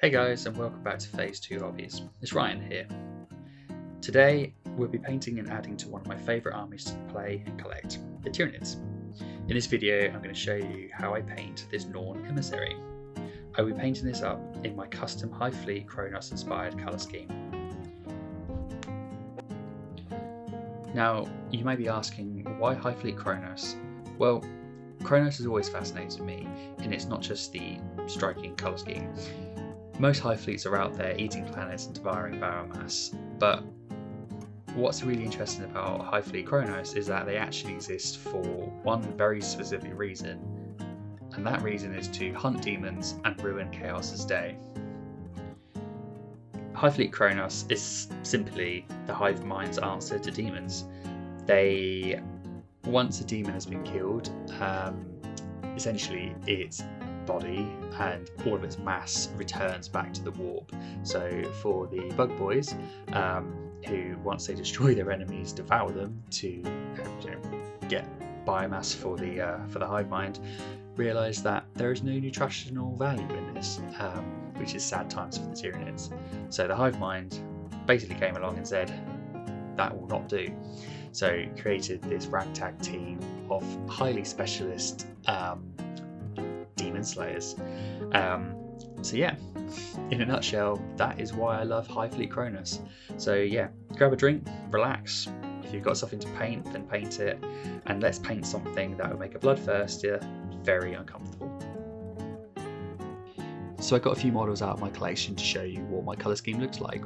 Hey guys, and welcome back to Phase 2 Hobbies. It's Ryan here. Today we'll be painting and adding to one of my favourite armies to play and collect, the Tyranids. In this video I'm going to show you how I paint this NORN emissary. I will be painting this up in my custom Hive Fleet Kronos inspired colour scheme. Now you may be asking, why Hive Fleet Kronos? Well, Kronos has always fascinated me, and it's not just the striking colour scheme. Most Hive Fleets are out there eating planets and devouring biomass, but what's really interesting about Hive Fleet Kronos is that they actually exist for one very specific reason, and that reason is to hunt demons and ruin Chaos's day. Hive Fleet Kronos is simply the hive mind's answer to demons. Once a demon has been killed, essentially its body and all of its mass returns back to the warp. So for the bug boys, who once they destroy their enemies, devour them to get biomass for the hive mind, realise that there is no nutritional value in this, which is sad times for the Tyranids. So the hive mind basically came along and said that will not do. So created this ragtag team of highly specialist demon slayers. So yeah, in a nutshell, that is why I love Hive Fleet Kronos. So yeah, grab a drink, relax. If you've got something to paint, then paint it, and let's paint something that will make a bloodthirster very uncomfortable. So I got a few models out of my collection to show you what my colour scheme looks like.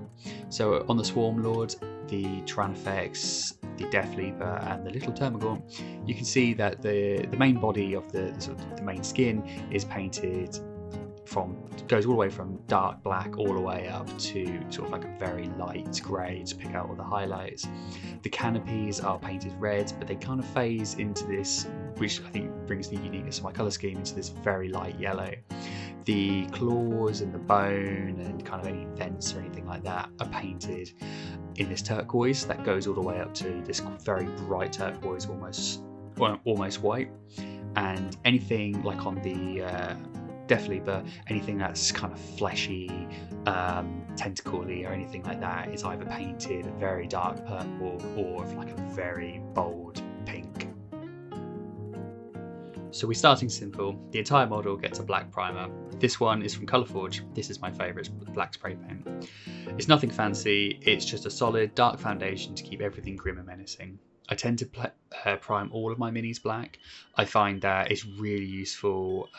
So on the Swarm Lord, the Tyranid, the Death Leaper and the little Termagant, you can see that the main body of the main skin is painted goes all the way from dark black all the way up to sort of like a very light grey to pick out all the highlights. The canopies are painted red, but they kind of phase into this, which I think brings the uniqueness of my colour scheme, into this very light yellow. The claws and the bone and kind of any vents or anything like that are painted in this turquoise that goes all the way up to this very bright turquoise, almost white. And anything like on the Death Leaper, anything that's kind of fleshy, tentacly or anything like that is either painted a very dark purple or like a very bold pink. So we're starting simple. The entire model gets a black primer. This one is from Colourforge. This is my favourite, black spray paint. It's nothing fancy, it's just a solid dark foundation to keep everything grim and menacing. I tend to prime all of my minis black. I find that it's really useful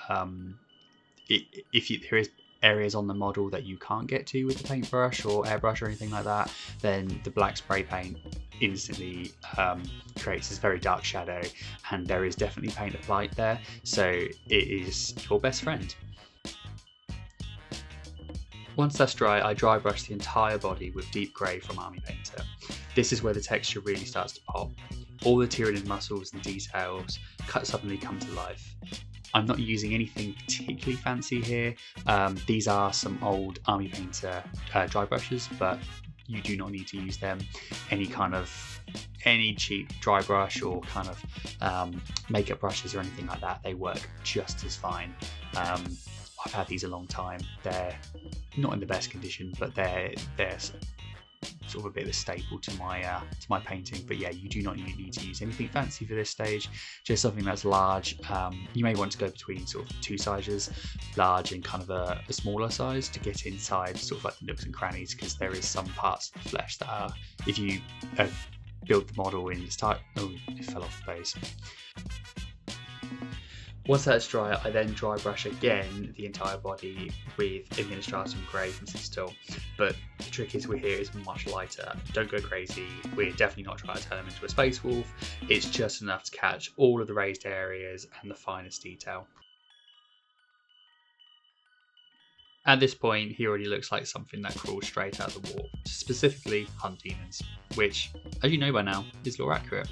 if there is areas on the model that you can't get to with the paintbrush or airbrush or anything like that, then the black spray paint instantly creates this very dark shadow, and there is definitely paint applied there, so it is your best friend. Once that's dry, I dry brush the entire body with deep grey from Army Painter. This is where the texture really starts to pop. All the Tyranid muscles and details suddenly come to life. I'm not using anything particularly fancy here. These are some old Army Painter dry brushes, but you do not need to use them. Any cheap dry brush or kind of makeup brushes or anything like that, they work just as fine. I've had these a long time. They're not in the best condition, but they're sort of a bit of a staple to my painting. But yeah, you do not need to use anything fancy for this stage, just something that's large. You may want to go between sort of two sizes, large and kind of a smaller size, to get inside sort of like the nooks and crannies, because there is some parts of the flesh that are, if you build the model in this type, oh, it fell off the base. Once that's dry, I then dry brush again the entire body with Administratum Grey from Citadel, but the trick is here is much lighter. Don't go crazy, we're definitely not trying to turn him into a space wolf, it's just enough to catch all of the raised areas and the finest detail. At this point, he already looks like something that crawls straight out of the warp, specifically hunt demons, which, as you know by now, is lore accurate.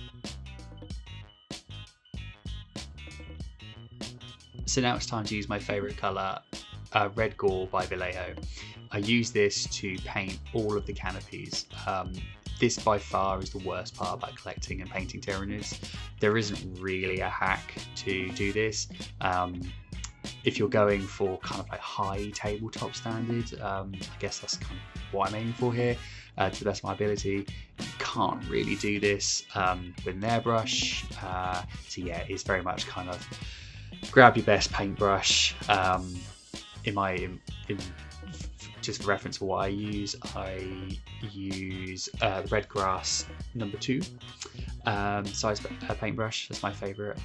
So now it's time to use my favourite colour, Red Gore by Vallejo. I use this to paint all of the canopies. This by far is the worst part about collecting and painting Tyranids. There isn't really a hack to do this. if you're going for kind of like high tabletop standards, I guess that's kind of what I'm aiming for here, to the best of my ability. You can't really do this with an airbrush, so yeah, it's very much kind of grab your best paintbrush. Just for reference for what I use the Red Grass #2 size paintbrush. That's my favourite.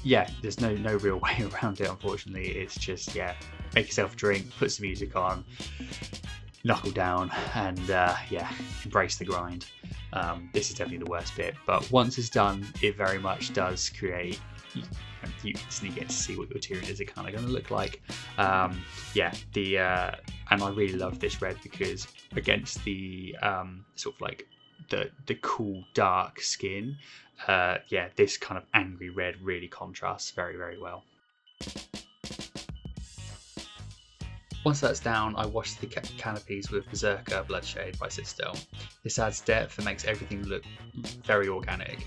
Yeah, there's no real way around it, unfortunately. It's just, yeah, make yourself a drink, put some music on, knuckle down, and yeah, embrace the grind. This is definitely the worst bit, but once it's done, it very much does create, you instantly get to see what your Tyranids are kind of going to look like. Yeah, and I really love this red because against the sort of like the cool dark skin, yeah, this kind of angry red really contrasts very, very well. Once that's down, I wash the canopies with Berserker Bloodshade by Citadel. This adds depth and makes everything look very organic.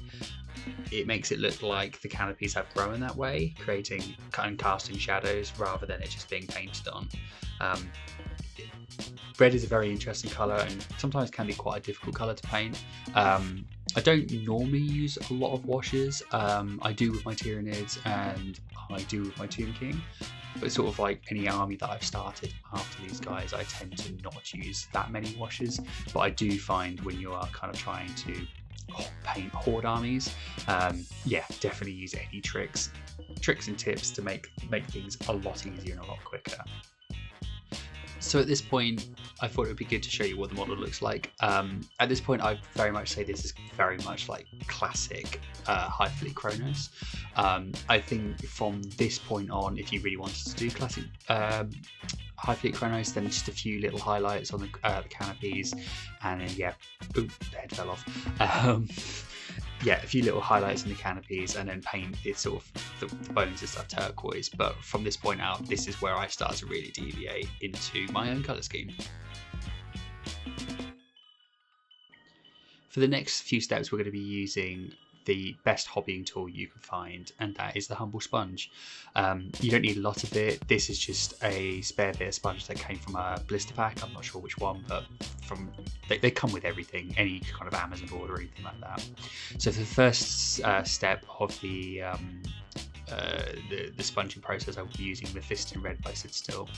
It makes it look like the canopies have grown that way, creating and casting shadows rather than it just being painted on. Red is a very interesting colour and sometimes can be quite a difficult colour to paint. I don't normally use a lot of washes. I do with my Tyranids and I do with my Tomb King, but sort of like any army that I've started after these guys, I tend to not use that many washes. But I do find when you are kind of trying to paint horde armies, yeah, definitely use any tricks and tips to make things a lot easier and a lot quicker. So at this point, I thought it would be good to show you what the model looks like. At this point, I very much say this is very much like classic Hive Fleet Kronos. I think from this point on, if you really wanted to do classic Hive Fleet Kronos, then just a few little highlights on the canopies, and then yeah, ooh, the head fell off. Yeah, a few little highlights in the canopies, and then paint it sort of the bones and stuff turquoise. But from this point out, this is where I start to really deviate into my own colour scheme. For the next few steps, we're going to be using the best hobbying tool you can find, and that is the humble sponge. You don't need a lot of it. This is just a spare bit of sponge that came from a blister pack. I'm not sure which one, but they come with everything, any kind of Amazon order or anything like that. So for the first step of the sponging process, I will be using Mephiston Red by Citadel.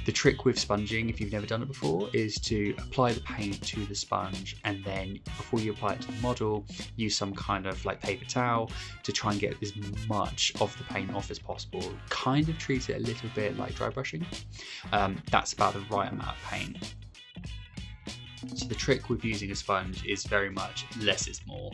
The trick with sponging, if you've never done it before, is to apply the paint to the sponge, and then before you apply it to the model, use some kind of like paper towel to try and get as much of the paint off as possible. Kind of treat it a little bit like dry brushing. That's about the right amount of paint. So the trick with using a sponge is very much less is more.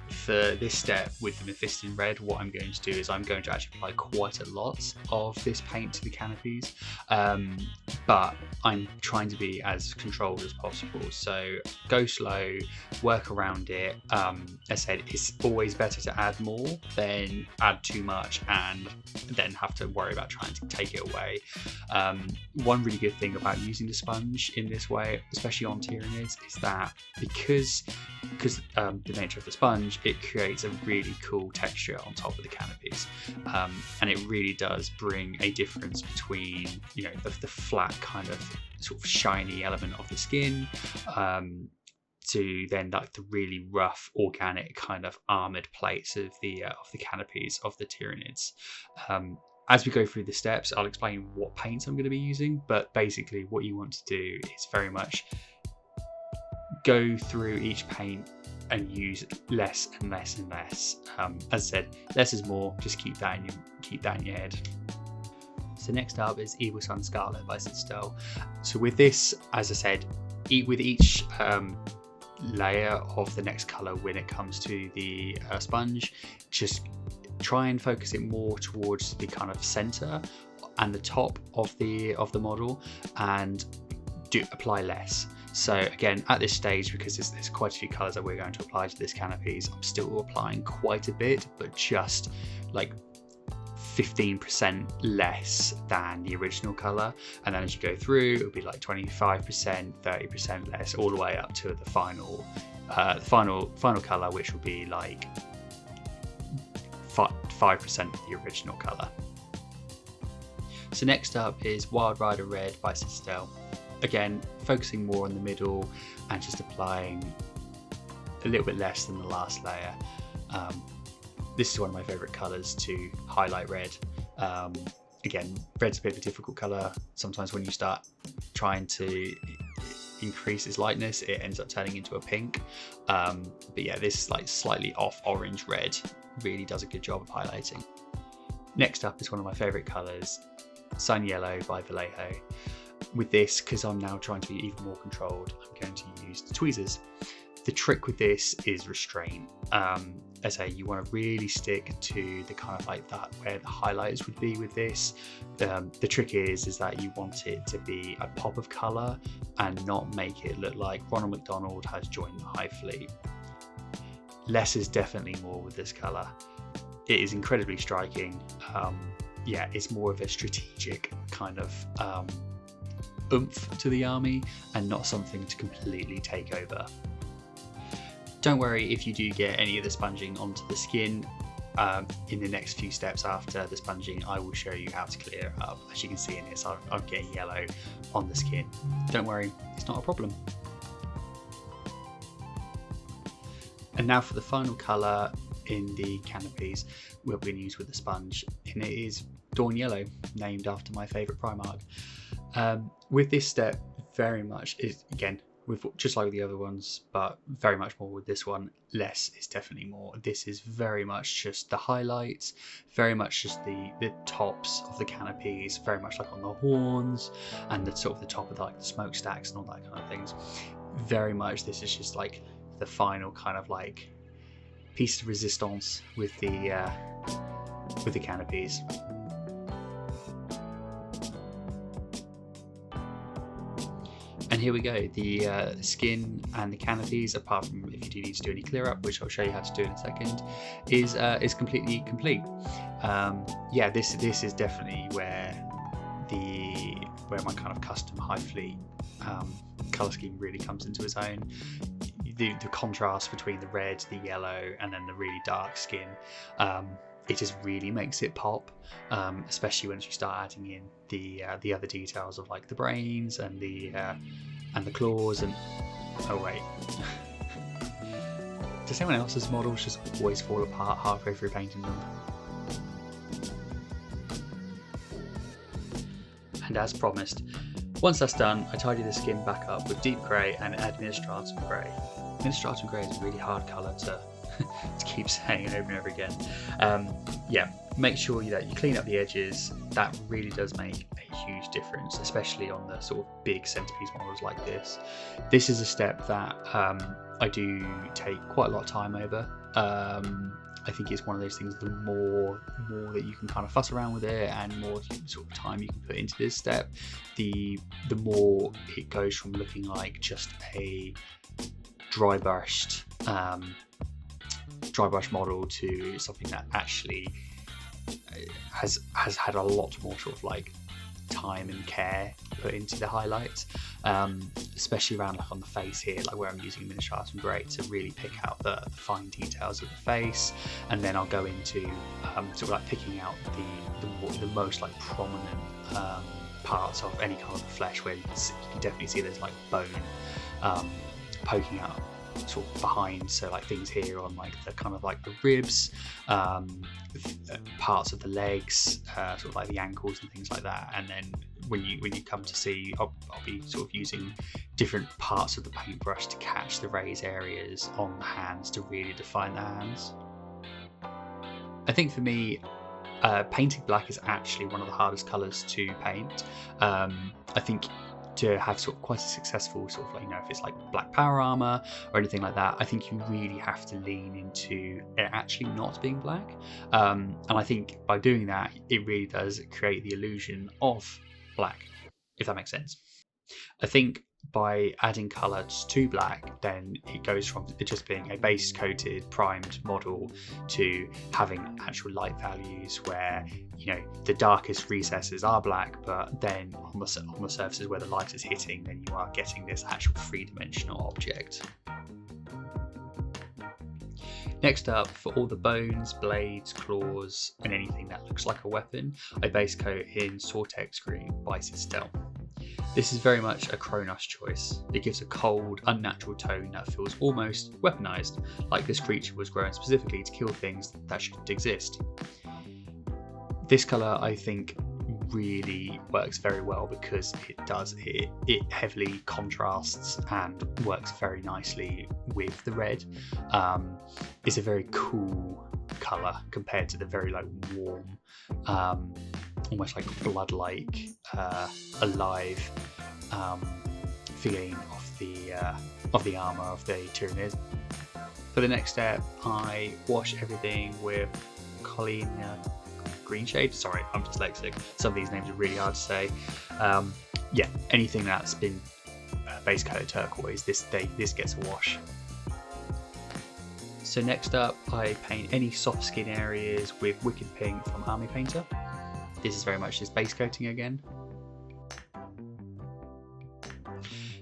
For this step with the Mephiston Red, what I'm going to do is I'm going to actually apply quite a lot of this paint to the canopies, but I'm trying to be as controlled as possible. So go slow, work around it. As I said, it's always better to add more than add too much and then have to worry about trying to take it away. One really good thing about using the sponge in this way, especially on Tyranids, is that because the nature of the sponge, it creates a really cool texture on top of the canopies, and it really does bring a difference between, you know, the flat kind of sort of shiny element of the skin to then like the really rough organic kind of armored plates of the canopies of the Tyranids. As we go through the steps, I'll explain what paints I'm going to be using, but basically what you want to do is very much go through each paint and use less and less and less. As I said, less is more. Just keep that in your head. So next up is Evil Sun Scarlet by Citadel. So with this, as I said, with each layer of the next color when it comes to the sponge, just try and focus it more towards the kind of center and the top of the model, and apply less. So again, at this stage, because there's quite a few colours that we're going to apply to this canopies, I'm still applying quite a bit, but just like 15% less than the original colour. And then as you go through, it'll be like 25%, 30% less, all the way up to the final colour, which will be like 5% of the original colour. So next up is Wild Rider Red by Citadel. Again, focusing more on the middle and just applying a little bit less than the last layer. This is one of my favourite colours to highlight red. Again, red's a bit of a difficult colour. Sometimes when you start trying to increase its lightness, it ends up turning into a pink. But yeah, this like slightly off orange red really does a good job of highlighting. Next up is one of my favourite colours, Sun Yellow by Vallejo. With this, because I'm now trying to be even more controlled, I'm going to use the tweezers. The trick with this is restraint. As I say, you want to really stick to the kind of like that where the highlights would be with this. The trick is that you want it to be a pop of colour and not make it look like Ronald McDonald has joined the Hive Fleet. Less is definitely more with this colour. It is incredibly striking. Yeah, it's more of a strategic kind of oomph to the army and not something to completely take over. Don't worry if you do get any of the sponging onto the skin. In the next few steps after the sponging, I will show you how to clear it up. As you can see in this, I'm getting yellow on the skin. Don't worry, it's not a problem. And now for the final colour in the canopies we're going to use with the sponge, and it is Dawn Yellow, named after my favourite Primarch. With this step, very much is, again, just like the other ones, but very much more with this one. Less is definitely more. This is very much just the highlights, very much just the tops of the canopies, very much like on the horns and the sort of the top of like the smokestacks and all that kind of things. Very much this is just like the final kind of like piece de resistance with the canopies. And here we go, the skin and the canopies, apart from if you do need to do any clear up, which I'll show you how to do in a second, is completely complete. Yeah, this is definitely where my kind of custom Hive Fleet colour scheme really comes into its own. The contrast between the red, the yellow, and then the really dark skin, it just really makes it pop, especially once you start adding in the other details of like the brains and the claws and oh wait. Does anyone else's models just always fall apart halfway through painting them? And as promised, once that's done, I tidy the skin back up with deep grey and administratum grey. Administratum grey is a really hard colour to keep saying over and over again. Yeah, make sure that you clean up the edges. That really does make a huge difference, especially on the sort of big centerpiece models like this. This is a step that I do take quite a lot of time over. I think it's one of those things, the more that you can kind of fuss around with it and more sort of time you can put into this step, the more it goes from looking like just a dry brush model to something that actually has had a lot more sort of like time and care put into the highlights, especially around like on the face here, like where I'm using Administratum Grey to really pick out the fine details of the face, and then I'll go into sort of like picking out the most like prominent parts of any kind of flesh, where you can definitely see there's like bone poking out sort of behind, so like things here on like the kind of like the ribs, parts of the legs, sort of like the ankles and things like that. And then when you come to see, I'll be sort of using different parts of the paintbrush to catch the raised areas on the hands to really define the hands. I think for me, painting black is actually one of the hardest colours to paint. I think to have sort of quite a successful sort of like, you know, if it's like black power armor or anything like that, I think you really have to lean into it actually not being black, and I think by doing that it really does create the illusion of black, if that makes sense. I think by adding colour to black, then it goes from it just being a base coated primed model to having actual light values where, you know, the darkest recesses are black, but then on the surfaces where the light is hitting, then you are getting this actual three-dimensional object. Next up, for all the bones, blades, claws, and anything that looks like a weapon, I base coat in Sortex Green by Citadel. This is very much a Kronos choice. It gives a cold, unnatural tone that feels almost weaponized, like this creature was grown specifically to kill things that shouldn't exist. This colour, I think, really works very well because it heavily contrasts and works very nicely with the red. It's a very cool colour compared to the very like warm, almost like blood-like, alive feeling of the armour of the Tyranid. For the next step, I wash everything with Colleen green shade. Sorry, I'm dyslexic. Some of these names are really hard to say. Yeah, anything that's been base coated turquoise, this gets a wash. So next up, I paint any soft skin areas with Wicked Pink from Army Painter. This is very much just base coating again.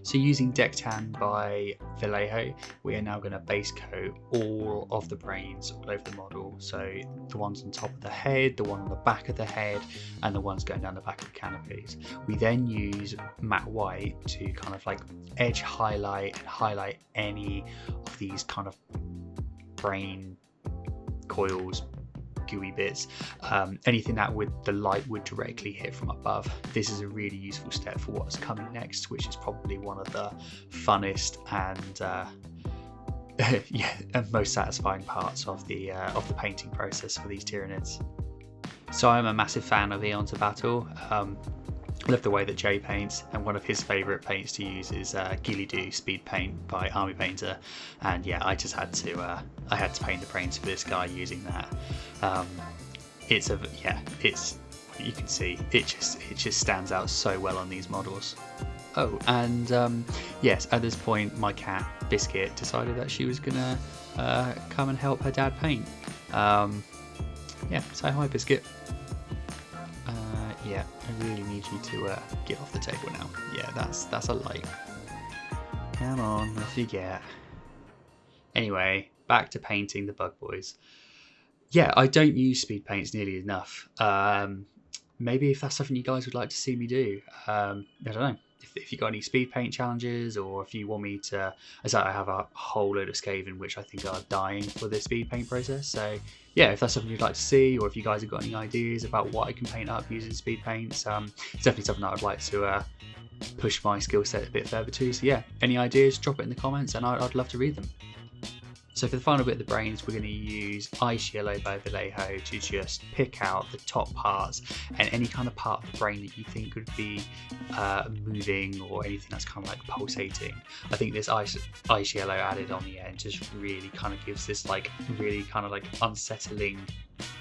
So using Deck Tan by Vallejo, we are now going to base coat all of the brains all over the model. So the ones on top of the head, the one on the back of the head, and the ones going down the back of the canopies. We then use matte white to kind of like edge highlight and highlight any of these kind of brain coils, gooey bits, anything that the light would directly hit from above. This is a really useful step for what's coming next, which is probably one of the funnest and most satisfying parts of the painting process for these Tyranids. So I'm a massive fan of Eon to Battle. I love the way that Jay paints, and one of his favourite paints to use is Ghillie Dhu Speed Paint by Army Painter, and yeah, I just had to paint the brains for this guy using that. It's you can see it just stands out so well on these models. Oh, and yes, at this point my cat Biscuit decided that she was gonna come and help her dad paint. Yeah, say hi, Biscuit. Yeah, I really need you to get off the table now. Yeah, that's a light. Come on, off you get. Anyway, back to painting the bug boys. Yeah, I don't use speed paints nearly enough. Maybe if that's something you guys would like to see me do, I don't know. If you got any speed paint challenges, or if you want me to, as I have a whole load of Skaven which I think are dying for the speed paint process. So yeah, if that's something you'd like to see, or if you guys have got any ideas about what I can paint up using speed paints, it's definitely something that I'd like to push my skill set a bit further to. So yeah, any ideas, drop it in the comments and I'd love to read them. So for the final bit of the brains, we're going to use Ice Yellow by Vallejo to just pick out the top parts and any kind of part of the brain that you think would be moving, or anything that's kind of like pulsating. I think this ice yellow added on the end just really kind of gives this like really kind of like unsettling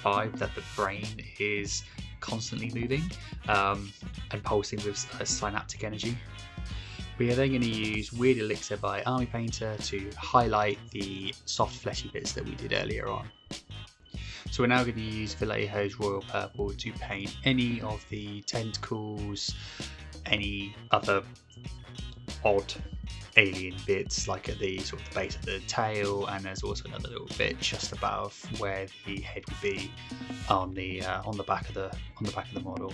vibe that the brain is constantly moving and pulsing with synaptic energy. We are then going to use Weird Elixir by Army Painter to highlight the soft fleshy bits that we did earlier on. So we're now going to use Vallejo's Royal Purple to paint any of the tentacles, any other odd alien bits like at the sort of the base of the tail, and there's also another little bit just above where the head would be on the back of the model.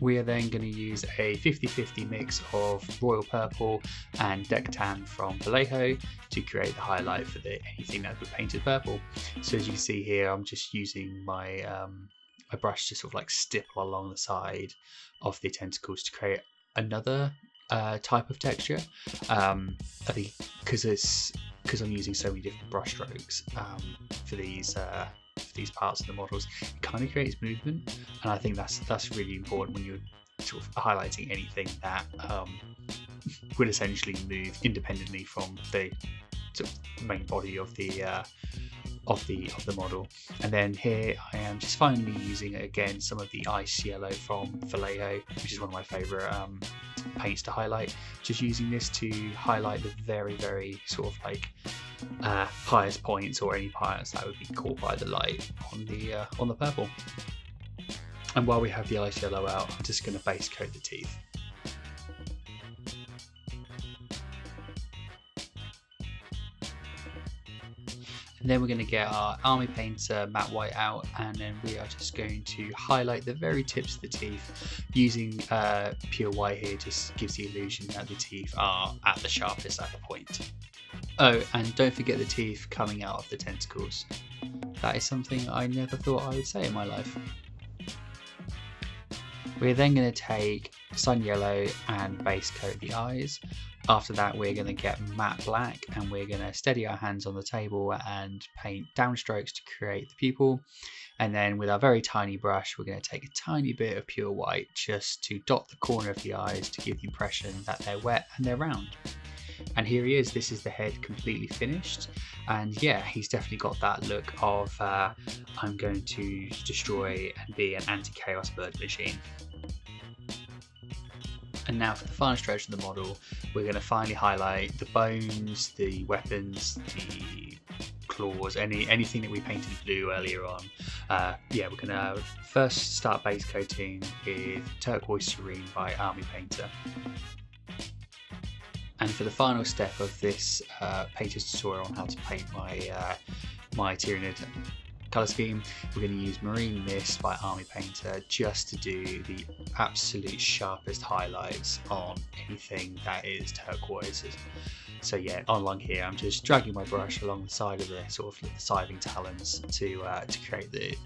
We are then going to use a 50-50 mix of Royal Purple and Deck Tan from Vallejo to create the highlight for anything that was painted purple. So as you can see here, I'm just using my brush to sort of like stipple along the side of the tentacles to create another type of texture. I think because I'm using so many different brush strokes for these parts of the models, it kind of creates movement, and I think that's really important when you're sort of highlighting anything that would essentially move independently from the sort of main body of the model. And then here I am just finally using again some of the Ice Yellow from Vallejo, which is one of my favourite paints to highlight. Just using this to highlight the very, very sort of like highest points, or any parts that would be caught by the light on the purple. And while we have the Ice Yellow out, I'm just going to base coat the teeth. And then we're going to get our army painter matte white out, and then we are just going to highlight the very tips of the teeth. Using pure white here just gives the illusion that the teeth are at the sharpest at the point. Oh, and don't forget the teeth coming out of the tentacles. That is something I never thought I would say in my life. We're then going to take sun yellow and base coat the eyes. After that, we're going to get matte black, and we're going to steady our hands on the table and paint downstrokes to create the pupil. And then with our very tiny brush, we're going to take a tiny bit of pure white just to dot the corner of the eyes to give the impression that they're wet and they're round. And here he is. This is the head completely finished, and yeah, he's definitely got that look of I'm going to destroy and be an anti-chaos bird machine. And now for the final stretch of the model, we're going to finally highlight the bones, the weapons, the claws, anything that we painted blue earlier on. Yeah, we're going to first start base coating with Turquoise Serene by Army Painter. And for the final step of this painter's tutorial on how to paint my Tyranid colour scheme, we're going to use Marine Mist by Army Painter just to do the absolute sharpest highlights on anything that is turquoise. So yeah, along here I'm just dragging my brush along the side of the sort of the scything talons to create the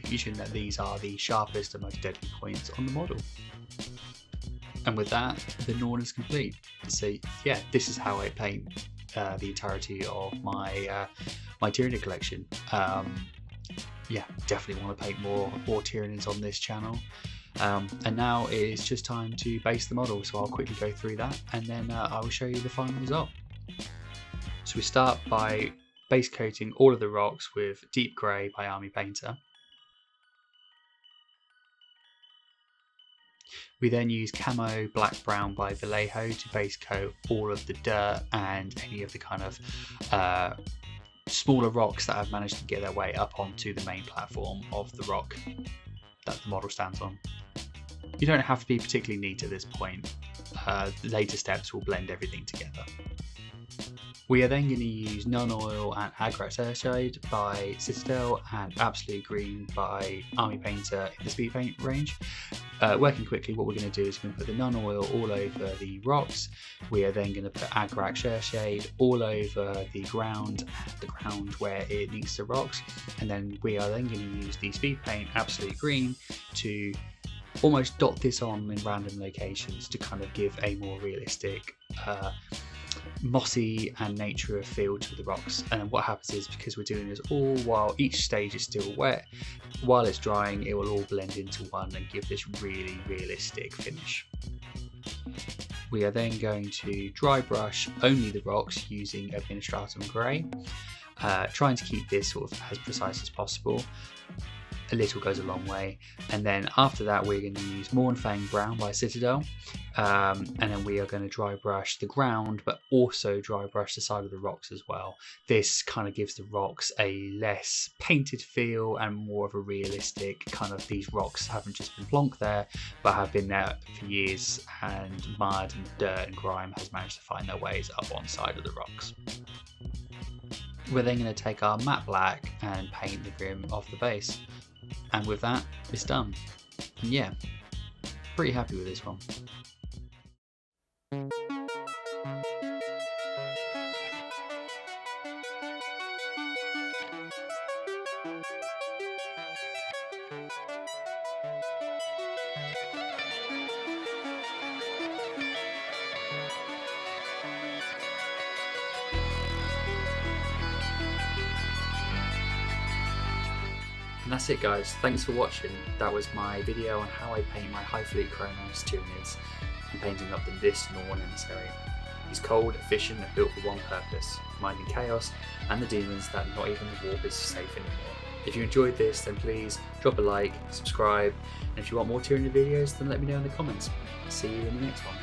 illusion that these are the sharpest and most deadly points on the model. And with that, the NORN is complete. So yeah, this is how I paint the entirety of my my Tyranid collection. Yeah, definitely want to paint more Tyranids on this channel. And now it's just time to base the model, so I'll quickly go through that, and then I will show you the final result. So we start by base coating all of the rocks with Deep Grey by Army Painter. We then use Camo Black Brown by Vallejo to base coat all of the dirt and any of the kind of smaller rocks that have managed to get their way up onto the main platform of the rock that the model stands on. You don't have to be particularly neat at this point. The later steps will blend everything together. We are then going to use Non-Oil and Agrax Earthshade by Citadel and Absolute Green by Army Painter in the speed paint range. Working quickly, what we're going to do is we're going to put the Non-Oil all over the rocks. We are then going to put Agrax Earthshade all over the ground where it meets the rocks, and then we are then going to use the speed paint Absolute Green to almost dot this on in random locations to kind of give a more realistic mossy and nature feel to the rocks. And what happens is, because we're doing this all while each stage is still wet, while it's drying it will all blend into one and give this really realistic finish. We are then going to dry brush only the rocks using Administratum Grey, trying to keep this sort of as precise as possible. A little goes a long way. And then after that we're going to use Mournfang Brown by Citadel, and then we are going to dry brush the ground but also dry brush the side of the rocks as well. This kind of gives the rocks a less painted feel and more of a realistic kind of, these rocks haven't just been plonked there but have been there for years, and mud and dirt and grime has managed to find their ways up one side of the rocks. We're then going to take our matte black and paint the rim of the base. And with that, it's done. And yeah, pretty happy with this one. And that's it guys, thanks for watching. That was my video on how I paint my Hive Fleet Kronos Tyranids and painting up this NORN emissary. He's cold, efficient and built for one purpose, minding chaos and the demons that not even the warp is safe anymore. If you enjoyed this then please drop a like, subscribe, and if you want more Tyranid videos then let me know in the comments. See you in the next one.